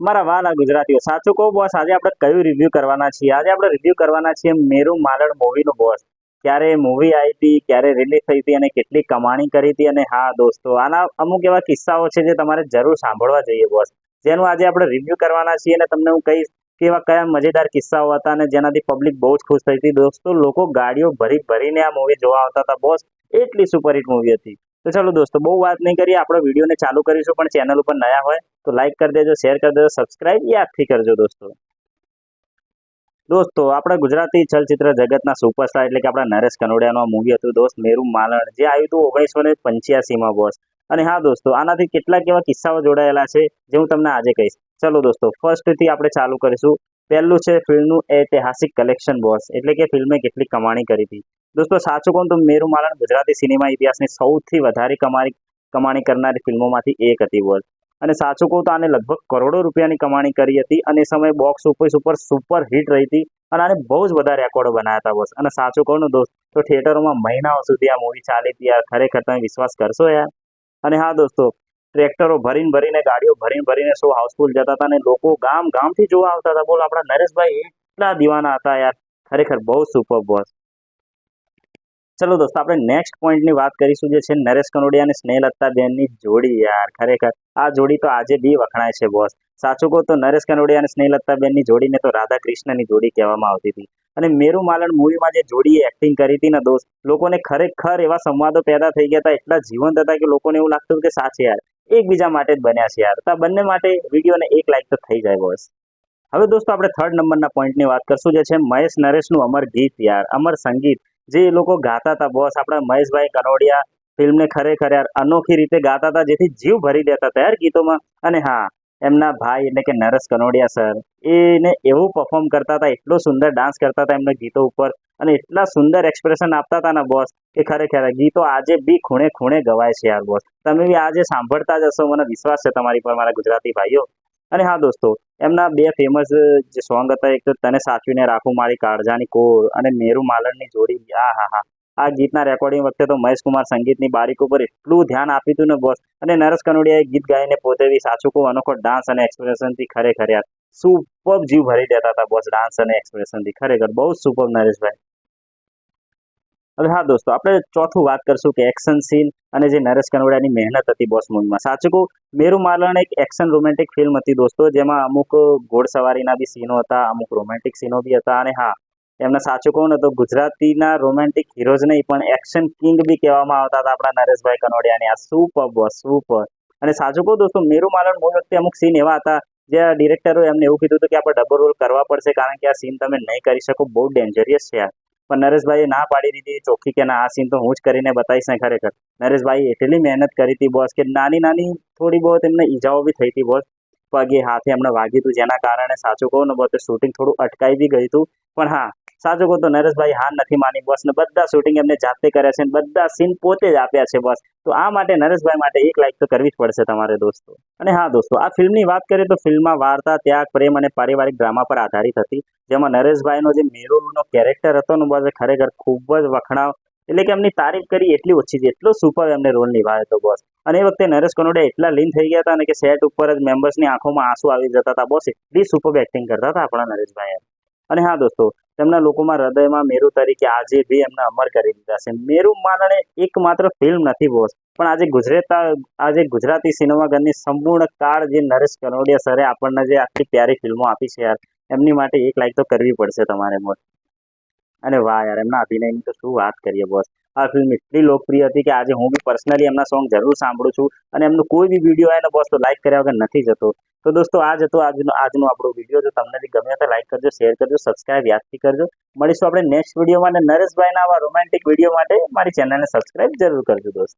મારા વાલા ગુજરાતીઓ, સાચું કહું બોસ, આજે આપણે કયું રિવ્યુ કરવાના છીએ? આજે આપણે રિવ્યુ કરવાના છીએ મેરું માલણ મૂવીનું બોસ. ક્યારે મૂવી આવી હતી, ક્યારે રિલીઝ થઈ હતી અને કેટલી કમાણી કરી હતી. અને હા દોસ્તો, આના અમુક એવા કિસ્સાઓ છે જે તમારે જરૂર સાંભળવા જોઈએ બોસ, જેનું આજે આપણે રિવ્યુ કરવાના છીએ. અને તમને હું કહીશ કે એવા કયા મજેદાર કિસ્સાઓ હતા અને જેનાથી પબ્લિક બહુ જ ખુશ થઈ હતી. દોસ્તો, લોકો ગાડીઓ ભરી ભરીને આ મૂવી જોવા આવતા હતા બોસ, એટલી સુપરહિટ મૂવી હતી. તો ચાલો દોસ્તો, બહુ વાત નહીં કરીએ, આપણે વિડીયોને ચાલુ કરીશું. પણ ચેનલ ઉપર નયા હોય તો લાઈક કરી દેજો, શેર કરી દેજો, સબસ્ક્રાઇબ યાદથી કરજો દોસ્તો. દોસ્તો, આપણા ગુજરાતી ચલચિત્ર જગતના સુપરસ્ટાર એટલે કે આપણા નરેશ કનોડિયાનું મૂવી હતું દોસ્ત, મેરું માલણ, જે આવ્યું હતું 1985માં બોસ. અને હા દોસ્તો, આનાથી કેટલાક એવા કિસ્સાઓ જોડાયેલા છે જે હું તમને આજે કહીશ. ચલો દોસ્તો, ફર્સ્ટથી આપણે ચાલુ કરીશું. પહેલું છે ફિલ્મનું ઐતિહાસિક કલેક્શન બોસ, એટલે કે ફિલ્મે કેટલી કમાણી કરી હતી. દોસ્તો, સાચું કહું તો મેરું માલણ ગુજરાતી સિનેમા ઇતિહાસની સૌથી વધારે કમાણી કરનારી ફિલ્મોમાંથી એક હતી બોસ. અને સાચું કહું તો આને લગભગ કરોડો રૂપિયાની કમાણી કરી હતી અને એ સમયે બોક્સ ઓફિસ ઉપર સુપર હિટ રહી હતી. અને આને બહુ જ બધા રેકોર્ડો બનાવ્યા હતા બોસ. અને સાચું કહું ને દોસ્ત, તો થિયેટરોમાં મહિનાઓ સુધી આ મૂવી ચાલી હતી યાર. ખરેખર તમે વિશ્વાસ કરશો યાર? અને હા દોસ્તો, ટ્રેક્ટરો ભરીને ભરીને, ગાડીઓ ભરીને ભરીને શો હાઉસફુલ જતા હતા અને લોકો ગામ ગામથી જોવા આવતા હતા. બોલ, આપણા નરેશભાઈ એટલા દીવાના હતા યાર. ખરેખર બહુ સુપર બોસ. ચલો દોસ્તો, આપણે નેક્સ્ટ પોઈન્ટની વાત કરીશું, જે છે નરેશ કનોડિયા અને સ્નેહલતાબેનની જોડી યાર. ખરેખર આ જોડી તો આજે બી વખણાય છે બોસ. સાચું કહું તો નરેશ કનોડિયા અને સ્નેહલતાબેનની જોડીને તો રાધા કૃષ્ણની જોડી કહેવામાં આવતી હતી. અને મેરું માલણ મૂવીમાં જે જોડીએ એક્ટિંગ કરી હતી ને દોસ્ત, લોકોને ખરેખર એવા સંવાદો પેદા થઈ ગયા હતા, એટલા જીવંત હતા કે લોકોને એવું લાગતું હતું કે સાચે યાર એકબીજા માટે જ બન્યા છે યાર. તો આ બંને માટે વિડીયોને એક લાઈક તો થઈ જાય બોસ. હવે દોસ્તો, આપણે થર્ડ નંબરના પોઈન્ટની વાત કરશું, જે છે મહેશ નરેશનું અમર ગીત યાર, અમર સંગીત, જે એ લોકો ગાતા હતા બોસ. આપણા મહેશભાઈ કનોડિયા ફિલ્મને ખરેખર યાર અનોખી રીતે ગાતા હતા, જેથી જીવ ભરી દેતા હતા યાર ગીતોમાં. અને હા, એમના ભાઈ એટલે કે નરેશ કનોડિયા સર, એને એવું પરફોર્મ કરતા હતા, એટલો સુંદર ડાન્સ કરતા હતા એમના ગીતો ઉપર, અને એટલા સુંદર એક્સપ્રેશન આપતા હતા ને બોસ, કે ખરેખર ગીતો આજે બી ખૂણે ખૂણે ગવાય છે યાર બોસ. તમે બી આજે સાંભળતા જ હશો, મને વિશ્વાસ છે તમારી પર મારા ગુજરાતી ભાઈઓ. અને હા દોસ્તો, એમના બે ફેમસ જે સોંગ હતા, એક તો તને સાચવીને રાખું મારી કાળજાની કોર, અને મેરું માલણની જોડી. આ હા હા, આ ગીતના રેકોર્ડિંગ વખતે તો મહેશ કુમાર સંગીતની બારીક ઉપર એટલું ધ્યાન આપ્યું હતું ને બોસ. અને નરેશ કનોડિયાએ ગીત ગાઈને પોતે બી સાચું કહું અનોખો ડાન્સ અને એક્સપ્રેશનથી ખરેખર યાર સુપર જીવ ભરી દેતા હતા બોસ, ડાન્સ અને એક્સપ્રેશનથી. ખરેખર બહુ સુપર નરેશભાઈ. હવે હા દોસ્તો, આપણે ચોથું વાત કરશું કે એક્શન સીન અને જે નરેશ કનોડિયાની મહેનત હતી બોસ મૂવીમાં. સાચું કહું, મેરું માલણ એક એક્શન રોમેન્ટિક ફિલ્મ હતી દોસ્તો, જેમાં અમુક ઘોડસવારીના બી સીનો હતા, અમુક રોમેન્ટિક સીનો બી હતા. અને હા, એમને સાચું કહું ને તો ગુજરાતીના રોમેન્ટિક હીરોઝ નહીં પણ એક્શન કિંગ બી કહેવામાં આવતા હતા આપણા નરેશભાઈ કનોડિયાને. આ સુપર બોસ, સુપર. અને સાચું કહું દોસ્તો, મેરું માલણ મૂવી વખતે અમુક સીન એવા હતા જે ડિરેક્ટરો એમને એવું કીધું હતું કે આપણે ડબલ રોલ કરવા પડશે, કારણ કે આ સીન તમે નહીં કરી શકો, બહુ ડેન્જરિયસ છે યાર. પણ નરેશભાઈએ ના પાડી દીધી ચોખ્ખી કે ના, આ સીન તો હું જ કરીને બતાવીશ ને. ખરેખર નરેશભાઈ એટલી મહેનત કરી હતી બોસ, કે નાની નાની થોડી બહુ એમને ઈજાઓ બી થઈ હતી બોસ. પગે હાથે એમને વાગ્યું હતું, જેના કારણે સાચું કહું ને બોસ, શૂટિંગ થોડું અટકાઈ બી ગયું હતું. પણ હા, સાચું કહું તો નરેશભાઈ હાર નથી માની બોસ, ને બધા શૂટિંગ એમને જાતે કર્યા છે, બધા સીન પોતે જ આપ્યા છે બોસ. તો આ માટે નરેશભાઈ માટે એક લાઈક તો કરવી જ પડશે તમારે દોસ્તો. અને હા દોસ્તો, આ ફિલ્મની વાત કરીએ તો ફિલ્મમાં વાર્તા, ત્યાગ, પ્રેમ અને પારિવારિક ડ્રામા પર આધારિત હતી, જેમાં નરેશભાઈનો જે મેરુનો કેરેક્ટર હતો ને બોસ, ખરેખર ખૂબ જ વખણાવ, એટલે કે એમની તારીફ કરી એટલી ઓછી છે, એટલો સુપર એમને રોલ નિભાવ્યો હતો બોસ. અને એ વખતે નરેશ કનોડિયા એટલા લીન થઈ ગયા હતા ને કે સેટ ઉપર જ મેમ્બર્સની આંખોમાં આંસુ આવી જતા હતા બોસ, એટલી સુપર એક્ટિંગ કરતા હતા આપણા નરેશભાઈ. અને હા દોસ્તો, તેમના લોકોમાં હૃદયમાં મેરુ તરીકે આજે બી એમને અમર કરી દીધા છે. મેરુ માલણે એકમાત્ર ફિલ્મ નથી બોસ, પણ આજે ગુજરાતી સિનેમાગરની સંપૂર્ણ કાળ જે નરેશ કનોડિયા સરે આપણને જે આટલી પ્યારી ફિલ્મો આપી છે યાર, એમની માટે એક લાઈક તો કરવી પડશે તમારે બોસ. અને વાહ યાર, એમના અભિનયની તો શું વાત કરીએ બોસ. આ ફિલ્મ એટલી લોકપ્રિય હતી કે આજે હું બી પર્સનલી એમના સોંગ જરૂર સાંભળું છું. અને એમનું કોઈ બી વિડીયો આવે ને બોસ તો લાઈક કર્યા વગર નથી જતો. તો દોસ્તો, આ જ હતો આજનો આપણો વિડીયો. જો તમને બી ગમ્યો તો લાઈક કરજો, શેર કરજો, સબસ્ક્રાઇબ યાદથી કરજો. મળીશું આપણે નેક્સ્ટ વિડીયોમાં. અને નરેશભાઈના આવા રોમેન્ટિક વિડીયો માટે મારી ચેનલને સબસ્ક્રાઇબ જરૂર કરજો દોસ્ત.